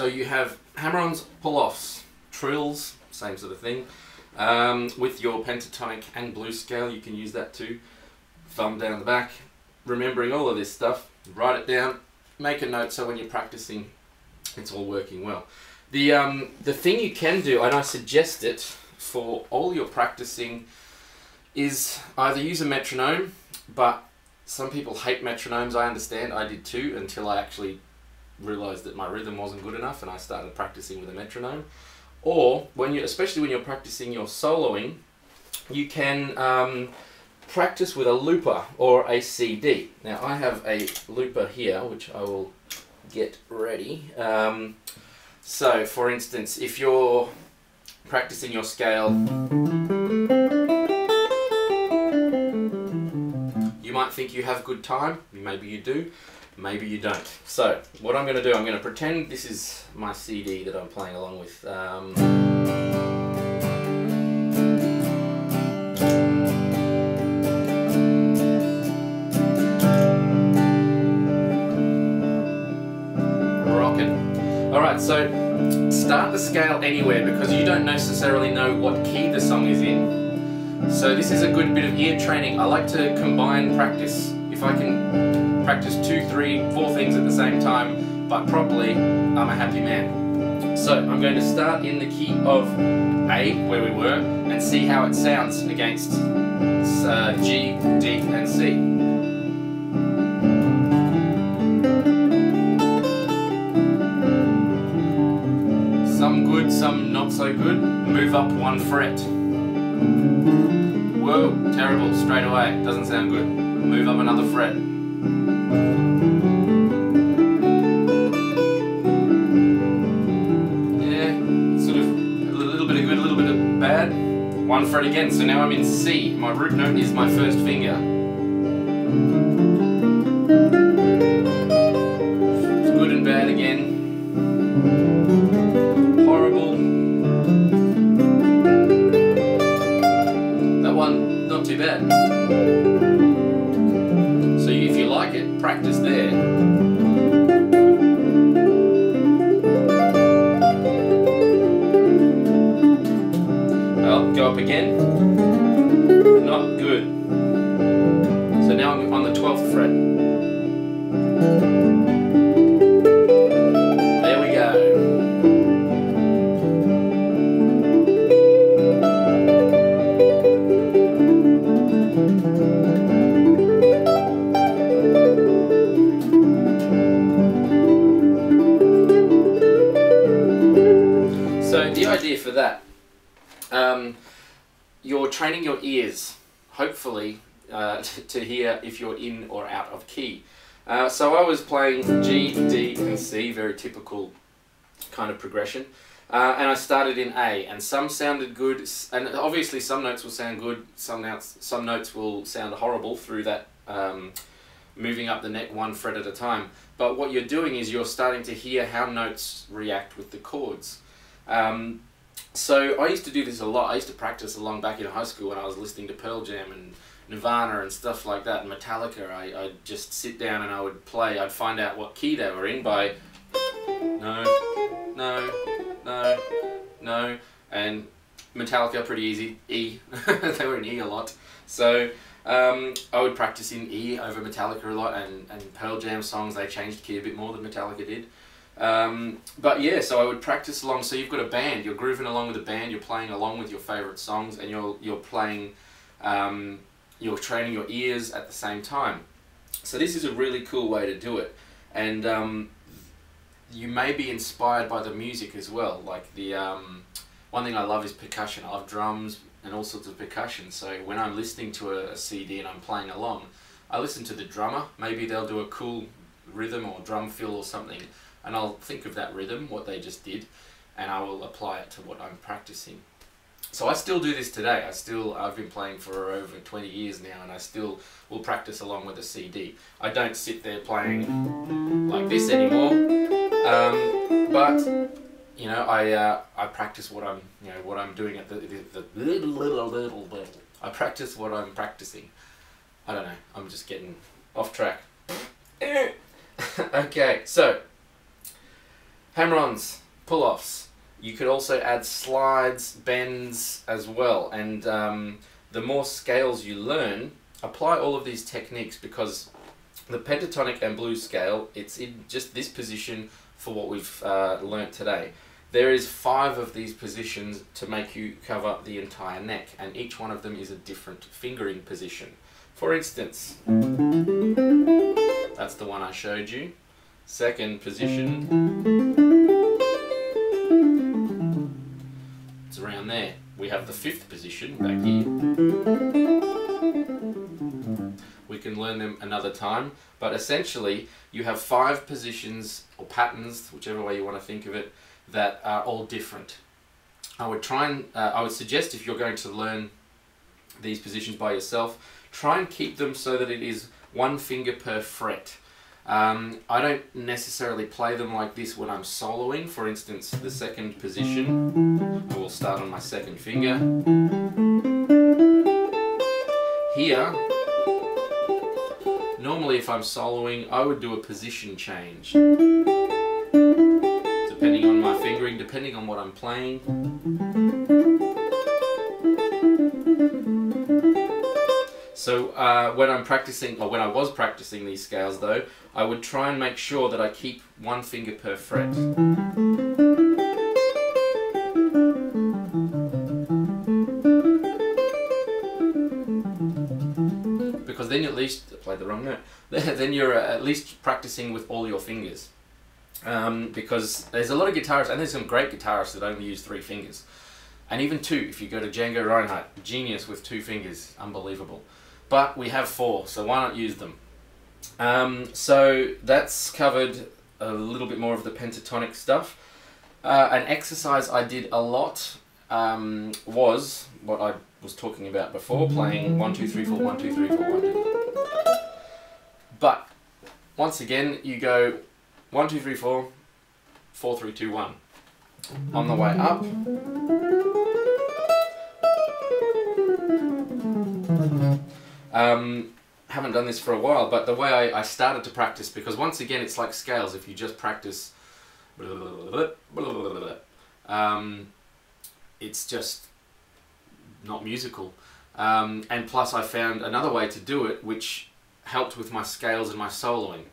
you have hammer-ons, pull-offs, trills, same sort of thing. With your pentatonic and blues scale, you can use that too. Thumb down the back, remembering all of this stuff, write it down, make a note so when you're practicing, it's all working well. The thing you can do, and I suggest it for all your practicing, is either use a metronome, but some people hate metronomes, I understand, I did too, until I actually realized that my rhythm wasn't good enough and I started practicing with a metronome. Or, especially when you're practicing your soloing, you can practice with a looper or a CD. Now I have a looper here, which I will get ready. So, for instance, if you're practicing your scale, you might think you have good time, maybe you do, maybe you don't. So, what I'm going to do, I'm going to pretend this is my CD that I'm playing along with. Alright, so start the scale anywhere because you don't necessarily know what key the song is in. So this is a good bit of ear training. I like to combine practice. If I can practice 2, 3, 4 things at the same time, but properly, I'm a happy man. So I'm going to start in the key of A, where we were, and see how it sounds against G, D and C. Some good, some not so good. Move up 1 fret. Whoa, terrible, straight away, doesn't sound good. Move up another fret. Yeah, sort of a little bit of good, a little bit of bad. 1 fret again, so now I'm in C. My root note is my first finger. It's good and bad again. Horrible. That one, not too bad. So if you like it, practice there. I'll go up again. Not good. So now I'm on the 12th fret. There we go. So the idea for that, you're training your ears, hopefully, to hear if you're in or out of key. So I was playing G, D and C, very typical kind of progression, and I started in A, and some sounded good, and obviously some notes will sound good, some notes will sound horrible through that moving up the neck 1 fret at a time. But what you're doing is you're starting to hear how notes react with the chords. So I used to do this a lot. I used to practice along back in high school when I was listening to Pearl Jam and Nirvana and stuff like that, and Metallica. I'd just sit down and I would play. I'd find out what key they were in by no, no, no, no, and Metallica, pretty easy, E. They were in E a lot. So I would practice in E over Metallica a lot, and Pearl Jam songs, they changed key a bit more than Metallica did. But yeah, so I would practice along. So you've got a band, you're grooving along with a band, you're playing along with your favourite songs, and you're playing, you're training your ears at the same time. So this is a really cool way to do it, and you may be inspired by the music as well. Like the one thing I love is percussion. I love drums and all sorts of percussion. So when I'm listening to a CD and I'm playing along, I listen to the drummer. Maybe they'll do a cool rhythm or drum fill or something, and I'll think of that rhythm, what they just did, and I will apply it to what I'm practicing. So I still do this today. I've been playing for over 20 years now, and I still will practice along with a CD. I don't sit there playing like this anymore, but you know, I practice what I'm doing at I practice what I'm practicing. I don't know. I'm just getting off track. Okay, so Hammer-ons, pull-offs. You could also add slides, bends as well, and the more scales you learn, apply all of these techniques, because the pentatonic and blues scale, it's in just this position for what we've learnt today. There is 5 of these positions to make you cover the entire neck, and each one of them is a different fingering position. For instance, that's the one I showed you. Second position, it's around there. We have the 5th position back here. We can learn them another time, but essentially you have 5 positions or patterns, whichever way you want to think of it, that are all different. I would suggest, if you're going to learn these positions by yourself, try and keep them so that it is 1 finger per fret. I don't necessarily play them like this when I'm soloing. For instance, the 2nd position, I will start on my 2nd finger. Here, normally if I'm soloing, I would do a position change, depending on my fingering, depending on what I'm playing. So when I'm practicing, or when I was practicing these scales though, I would try and make sure that I keep 1 finger per fret. Because then you at least, I played the wrong note, then you're at least practicing with all your fingers. Because there's a lot of guitarists, and there's some great guitarists that only use 3 fingers. And even 2, if you go to Django Reinhardt, genius with 2 fingers, unbelievable. But we have 4, so why not use them? So that's covered a little bit more of the pentatonic stuff. An exercise I did a lot was what I was talking about before, playing 1, 2, 3, 4, 1, 2, 3, 4, 1, 2. But once again, you go 1, 2, 3, 4, 4, 3, 2, 1. On the way up, haven't done this for a while, but the way I started to practice, because once again it's like scales, if you just practice it's just not musical. And plus I found another way to do it which helped with my scales and my soloing.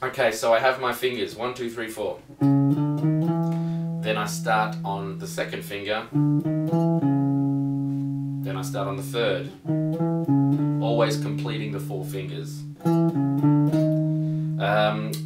Okay, so I have my fingers, 1, 2, 3, 4. Then I start on the 2nd finger. Then I start on the 3rd. Always completing the 4 fingers.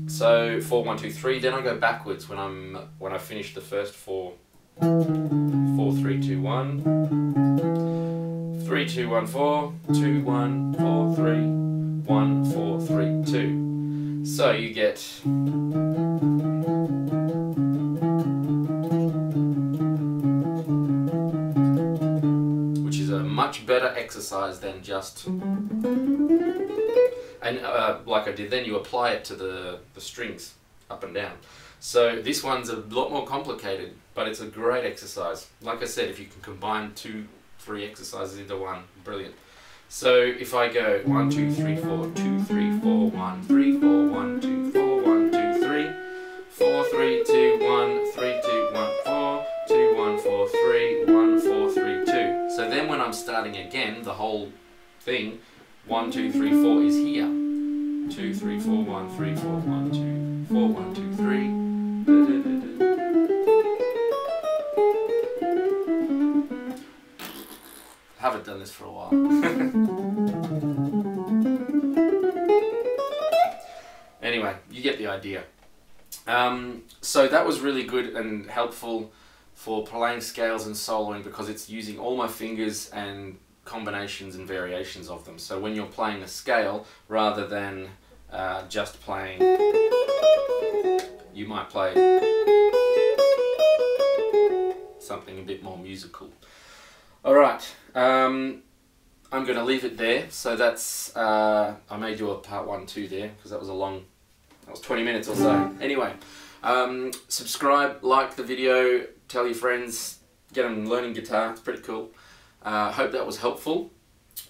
So 4, 1, 2, 3. Then I go backwards when I finish the first 4. 4, 3, 2, 1. 3, 2, 1, 4. 2, 1, 4, 3. 1, 4, 3, 2. So you get much better exercise than just, and like I did then, you apply it to the strings up and down. So this one's a lot more complicated, but it's a great exercise. Like I said, if you can combine 2, 3 exercises into one, brilliant. So if I go 1, 2, 3, 4, 2, 3, 4, 1, 3, 4, 1, 2, 4, 1, 2, 3, 4, 3, 2, 1, 3, 2, 1, 4, 2, 1, 4, 3, 1, 4, 3, 2. So then when I'm starting again, the whole thing, 1, 2, 3, 4 is here. 2, 3, 4, 1, 3, 4, 1, 2, 4, 1, 2, 3. Haven't done this for a while. Anyway, you get the idea. So that was really good and helpful for playing scales and soloing, because it's using all my fingers and combinations and variations of them. So when you're playing a scale, rather than just playing, you might play something a bit more musical. Alright, I'm going to leave it there. So that's, I may do a part 1 too there, because that was 20 minutes or so. Anyway, subscribe, like the video, tell your friends, get them learning guitar, it's pretty cool. Hope that was helpful.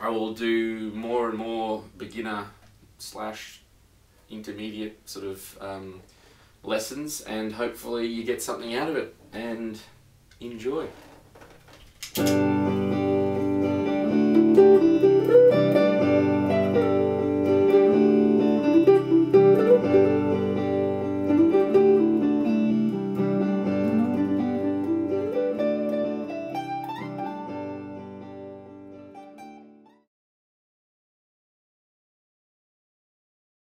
I will do more and more beginner / intermediate sort of lessons, and hopefully you get something out of it and enjoy.